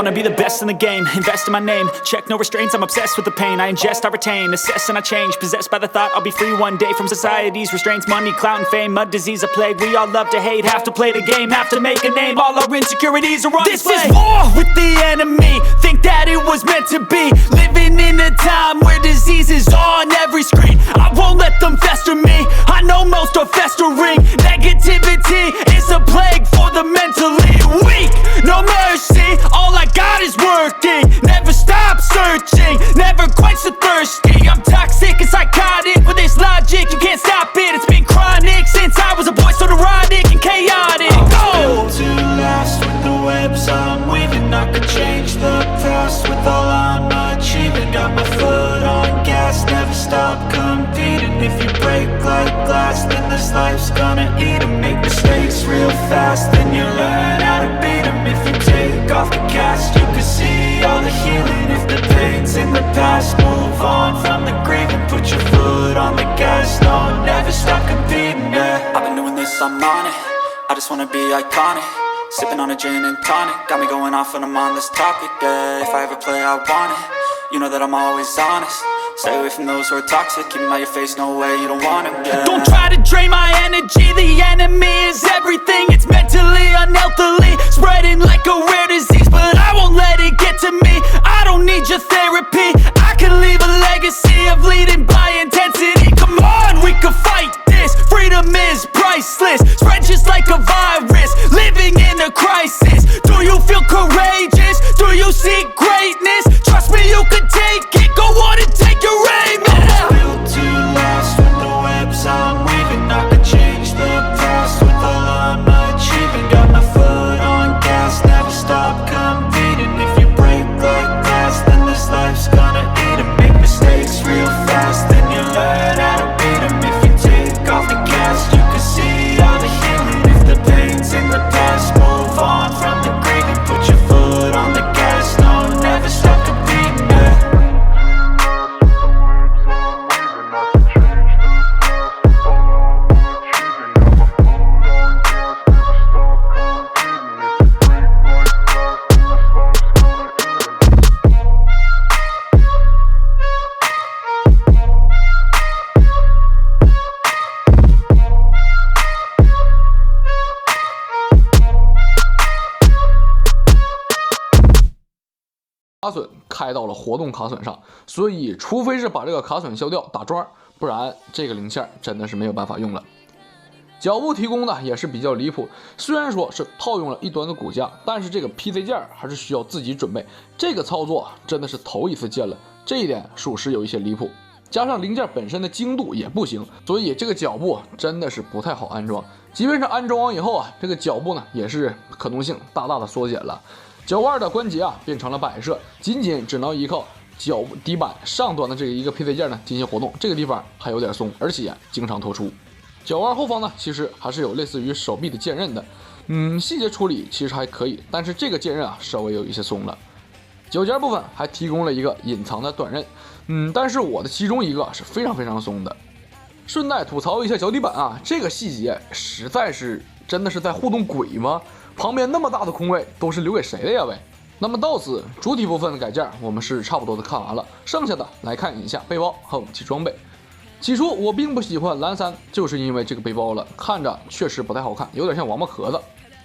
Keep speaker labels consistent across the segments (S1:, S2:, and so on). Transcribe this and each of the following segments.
S1: wanna be the best in the game, invest in my name, check no restraints, I'm obsessed with the pain. I ingest, I retain, assess and I change, possessed by the thought I'll be free one day from society's restraints. Money, clout and fame, a disease, a plague. We all love to hate, have to play the game, have to make a name. All our insecurities are on display. This is war with the enemy, think that it was meant to be. Living in a time where disease is on every screen. I won't let them fester me, I know most are festering. Negativity is a plague for the mentally weak. No mercy, all I got is working. Never stop searching, never quench the thirsty. I'm toxic and psychotic with this logic, you can't stop it. It's been chronic since I was a boy, so neurotic and chaotic.
S2: I'm built to last with the webs I'm weaving. I could change the past with all I'm achieving. Got my foot on gas, never stop competing. If you break like glass, then this life's gonna eat 'em. Make mistakes real fast, then you learn how to beat 'em. If you take off the cast, you can see all the healing. If the pain's in the past, move on from the grave and put your foot on the gas. No, never stop competing, yeah. I've been doing this, I'm on it. I just wanna be iconic. Sipping on a gin and tonic, got me going off when I'm on this topic, yeah. If I ever play, I want it. You know that I'm always honest. Stay away from those who are toxic. Keep them out your face, no way, you don't want it, yeah.
S1: Don't try to drain my energy, the enemy is everything. It's mentally, unhealthily, spreading like a rare disease. But I won't let it get to me, I don't need your therapy. I can leave a legacy of leading by intensity. Come on, we can fight this, freedom is priceless. Spread just like a virus, living in a crisis. Do you feel courageous? Do you seek greatness? Trust me, you can take it, go on and take your aim, yeah.
S2: I'm built to last with the webs I'm weaving. I could change the past with all I'm achieving. Got my foot on gas, never stop competing. If you break like glass, then this life's gonna eat 'em. Make mistakes real fast, then you learn how to beat 'em. If you take off the cast, you can see all the healing. If the pain's in the past, move on from the grave and put your foot on the gas. No, never stop competing, yeah.
S3: 卡损开到了活动卡损上，所以除非是把这个卡损消掉打桩，不然这个零件真的是没有办法用了。脚部提供的也是比较离谱，虽然说是套用了一端的骨架，但是这个 PC 件还是需要自己准备，这个操作真的是头一次见了，这一点属实有一些离谱。加上零件本身的精度也不行，所以这个脚部真的是不太好安装。即便是安装完以后啊，这个脚部呢也是可动性大大的缩减了。脚腕的关节啊变成了摆设，仅只能依靠脚底板上端的这个一个 PC 件呢进行活动，这个地方还有点松，而且经常脱出。脚腕后方呢其实还是有类似于手臂的剑刃的，细节处理其实还可以，但是这个剑刃啊稍微有一些松了。脚尖部分还提供了一个隐藏的短刃，但是我的其中一个是非常非常松的。顺带吐槽一下脚底板啊，这个细节实在是真的是在互动鬼吗？旁边那么大的空位都是留给谁的呀喂？那么到此主体部分的改件我们是差不多的看完了，剩下的来看一下背包和武器装备。起初我并不喜欢蓝3，就是因为这个背包了，看着确实不太好看，有点像王八壳子。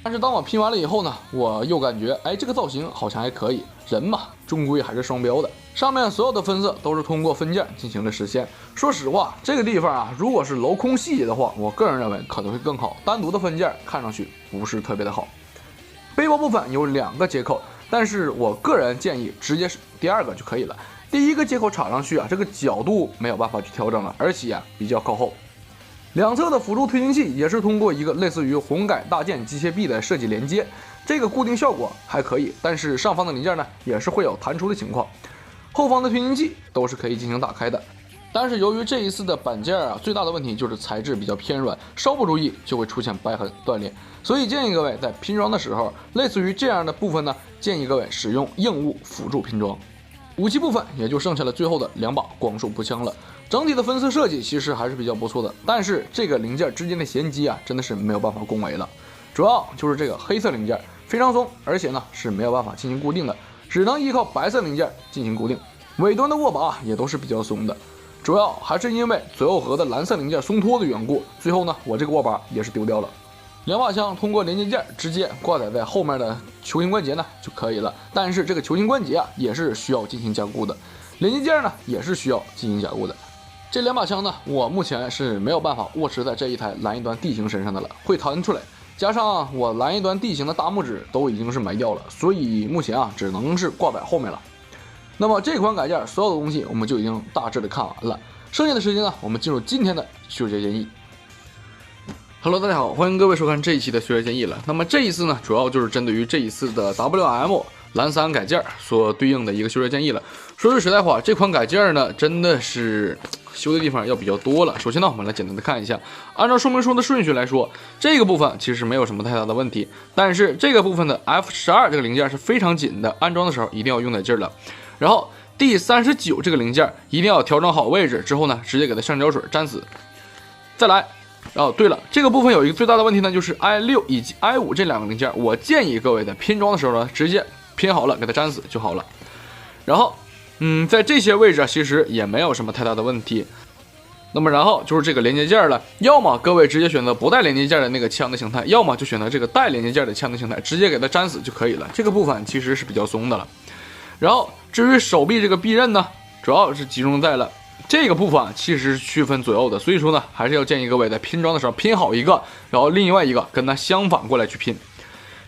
S3: 但是当我拼完了以后呢，我又感觉这个造型好像还可以，人嘛终归还是双标的。上面所有的分色都是通过分件进行了实现。说实话，这个地方啊，如果是镂空细节的话，我个人认为可能会更好，单独的分件看上去不是特别的好。背包部分有2个接口，但是我个人建议直接是第2个就可以了。第1个接口插上去啊，这个角度没有办法去调整了，而且比较靠后。两侧的辅助推进器也是通过一个类似于红改大件机械臂的设计连接，这个固定效果还可以，但是上方的零件呢也是会有弹出的情况。后方的推进器都是可以进行打开的，但是由于这一次的板件啊，最大的问题就是材质比较偏软，稍不注意就会出现掰痕断裂，所以建议各位在拼装的时候，类似于这样的部分呢，建议各位使用硬物辅助拼装。武器部分也就剩下了最后的2把光束步枪了。整体的分色设计其实还是比较不错的，但是这个零件之间的衔接啊，真的是没有办法恭维了。主要就是这个黑色零件非常松，而且呢是没有办法进行固定的，只能依靠白色零件进行固定。尾端的握把也都是比较松的，主要还是因为左右盒的蓝色零件松脱的缘故。最后呢，我这个握把也是丢掉了。两把枪通过连接件直接挂载在后面的球形关节呢就可以了，但是这个球形关节啊也是需要进行加固的，连接件呢也是需要进行加固的。这两把枪呢，我目前是没有办法握持在这一台蓝一端 D 型身上的了，会弹出来。加上我蓝一端 D 型的大拇指都已经是埋掉了，所以目前啊只能是挂在后面了。那么这款改件所有的东西我们就已经大致的看完了，剩下的时间呢，我们进入今天的学姐建议。Hello， 大家好，欢迎各位收看这一期的学姐建议了。那么这一次呢，主要就是针对于这一次的 WM 蓝3改件所对应的一个修学建议了。说句实在话，这款改件呢，真的是修的地方要比较多了。首先呢，我们来简单的看一下，按照说明书的顺序来说，这个部分其实没有什么太大的问题，但是这个部分的 F12这个零件是非常紧的，安装的时候一定要用在劲儿了。然后第39这个零件一定要调整好位置之后呢，直接给它上胶水粘死。再来。哦，对了，这个部分有一个最大的问题呢，就是 I6 以及 I5 这两个零件，我建议各位在拼装的时候呢，直接拼好了给它粘死就好了。然后，在这些位置啊，其实也没有什么太大的问题。那么然后就是这个连接件了，要么各位直接选择不带连接件的那个枪的形态，要么就选择这个带连接件的枪的形态，直接给它粘死就可以了。这个部分其实是比较松的了。然后至于手臂这个臂刃呢，主要是集中在了。这个部分其实是区分左右的，所以说呢，还是要建议各位在拼装的时候拼好一个，然后另外一个跟它相反过来去拼。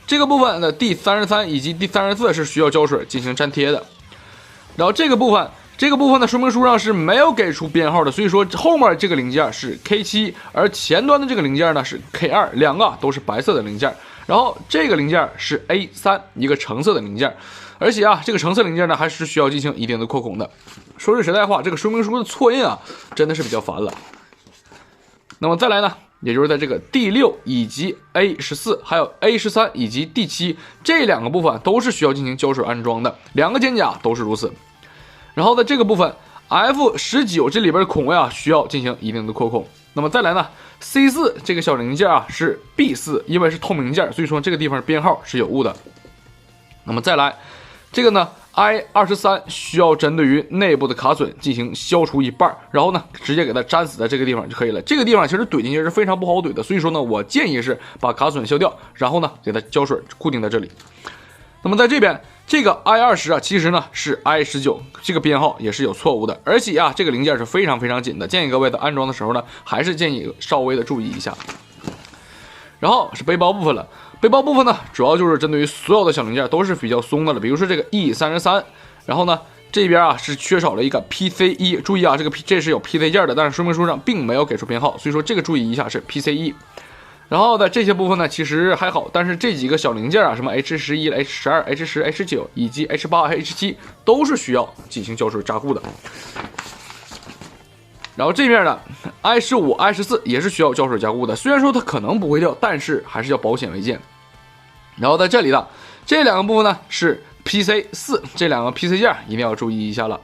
S3: 这个部分的第33以及第34是需要胶水进行粘贴的。然后这个部分的说明书上是没有给出编号的，所以说后面这个零件是 K7， 而前端的这个零件呢是 K2， 两个都是白色的零件。然后这个零件是 A3， 一个橙色的零件。而且啊，这个橙色零件呢，还是需要进行一定的扩孔的。说句实在话，这个说明书的错印啊，真的是比较烦了。那么再来呢，也就是在这个 D6 以及 A14， 还有 A13 以及 D7 这两个部分都是需要进行胶水安装的，两个肩胛都是如此。然后在这个部分 F19 这里边的孔位啊，需要进行一定的扩孔。那么再来呢 ，C4 这个小零件啊是 B4， 因为是透明件，所以说这个地方编号是有误的。那么再来。这个呢 ，I23 需要针对于内部的卡榫进行消除一半，然后呢，直接给它粘死在这个地方就可以了。这个地方其实怼进去是非常不好怼的，所以说呢，我建议是把卡榫削掉，然后呢，给它胶水固定在这里。那么在这边，这个 I20 啊，其实呢是 I19， 这个编号也是有错误的，而且啊，这个零件是非常非常紧的，建议各位在安装的时候呢，还是建议稍微的注意一下。然后是背包部分了。背包部分呢，主要就是针对于所有的小零件都是比较松的了，比如说这个 E33， 然后呢这边啊是缺少了一个 PC1， 注意啊，这是有 PC 件的，但是说明书上并没有给出编号，所以说这个注意一下是 PC1。然后的这些部分呢其实还好，但是这几个小零件啊，什么 H11、H12、H10、H9 以及 H8、H7 都是需要进行胶水加固的。然后这面呢 I15、I14 也是需要胶水加固的，虽然说它可能不会掉，但是还是要保险为健。然后在这里的这两个部分呢是 PC4， 这两个 PC 件一定要注意一下了。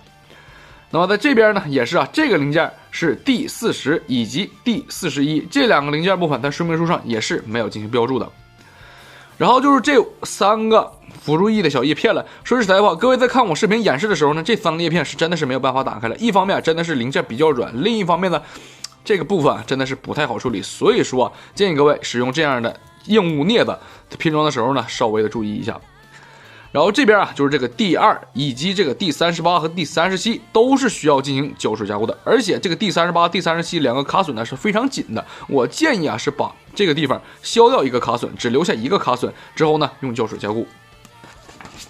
S3: 那么在这边呢也是啊，这个零件是 D40 以及 D41， 这两个零件部分在说明书上也是没有进行标注的。然后就是这三个辅助翼的小叶片了。说实在话，各位在看我视频演示的时候呢，这三个叶片是真的是没有办法打开了。一方面真的是零件比较软，另一方面呢，这个部分真的是不太好处理，所以说建议各位使用这样的硬物镊子，拼装的时候呢，稍微的注意一下。然后这边啊，就是这个 D2 以及这个 D38 和 D37 都是需要进行胶水加固的，而且这个 D38、D37 两个卡榫呢是非常紧的。我建议啊是把这个地方削掉一个卡榫，只留下一个卡榫，之后呢用胶水加固。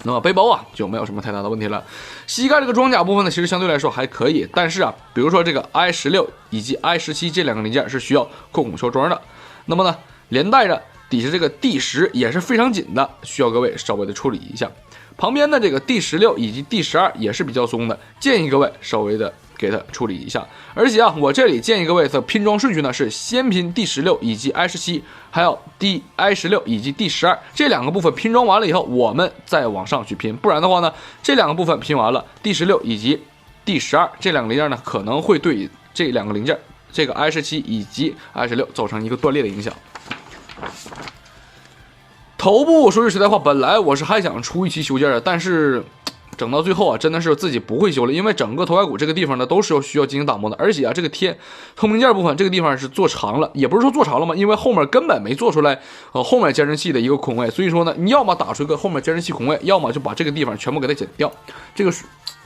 S3: 那么背包啊就没有什么太大的问题了。膝盖这个装甲部分呢，其实相对来说还可以，但是啊，比如说这个 I16 以及 I17 这两个零件是需要扩孔削装的。那么呢，连带着底下这个 D10 也是非常紧的，需要各位稍微的处理一下。旁边的这个 D16 以及 D12 也是比较松的，建议各位稍微的给它处理一下。而且啊，我这里建议各位的拼装顺序呢是先拼 D16 以及 I17， 还有 I16 以及 D12 这两个部分拼装完了以后，我们再往上去拼。不然的话呢，这两个部分拼完了 ，D16 以及 D12这两个零件呢，可能会对这两个零件，这个 I17 以及 I16 造成一个断裂的影响。头部说句实在话，本来我是还想出一期修件的，但是整到最后啊，真的是自己不会修了，因为整个头盖骨这个地方呢都是需要进行打磨的，而且啊，这个透明件部分这个地方是做长了，也不是说做长了嘛，因为后面根本没做出来后面减震器的一个孔位，所以说呢，你要么打出一个后面减震器孔位，要么就把这个地方全部给它剪掉，这个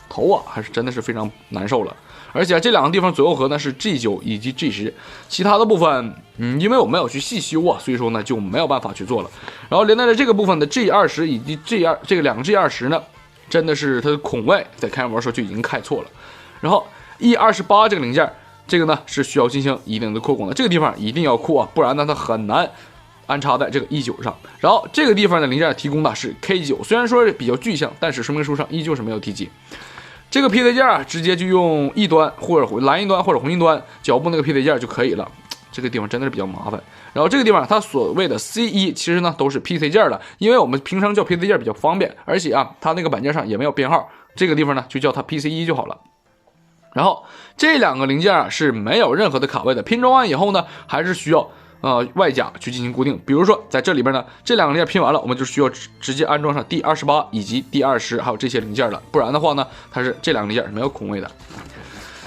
S3: 头啊还是真的是非常难受了。而且这两个地方左右核呢是 G9 以及 G10， 其他的部分因为我没有去细修啊，所以说呢就没有办法去做了。然后连带着这个部分的 G20 以及 G2这个两个 G20 呢，真的是它的孔位在开模时候就已经开错了。然后 E28 这个零件，这个呢是需要进行一定的扩孔的，这个地方一定要扩啊，不然呢它很难安插在这个 E9 上。然后这个地方的零件提供的是 K9， 虽然说比较具象，但是说明书上依旧是没有提及。这个匹配件啊，直接就用一端或者蓝一端或者红一端脚部那个匹配件就可以了。这个地方真的是比较麻烦。然后这个地方它所谓的 C1 其实呢都是 PC 件的，因为我们平常叫 PC 件比较方便，而且啊它那个板件上也没有编号，这个地方呢就叫它 PC1 就好了。然后这两个零件啊是没有任何的卡位的，拼装完以后呢还是需要外甲去进行固定。比如说在这里边呢，这两个零件拼完了，我们就需要直接安装上 D28 以及 D20 还有这些零件了，不然的话呢，它是这两个零件是没有孔位的。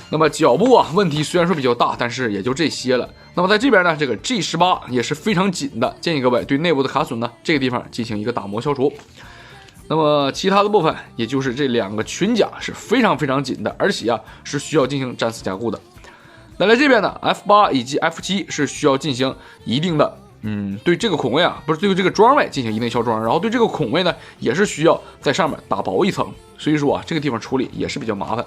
S3: 那么脚部啊，问题虽然说比较大，但是也就这些了。那么在这边呢，这个 G18 也是非常紧的，建议各位对内部的卡榫呢，这个地方进行一个打磨消除。那么其他的部分，也就是这两个裙甲是非常非常紧的，而且啊是需要进行粘死加固的。那来这边呢 ，F8 以及 F7 是需要进行一定的，对这个孔位啊，不是对这个装位进行一定消装，然后对这个孔位呢，也是需要在上面打薄一层，所以说啊，这个地方处理也是比较麻烦。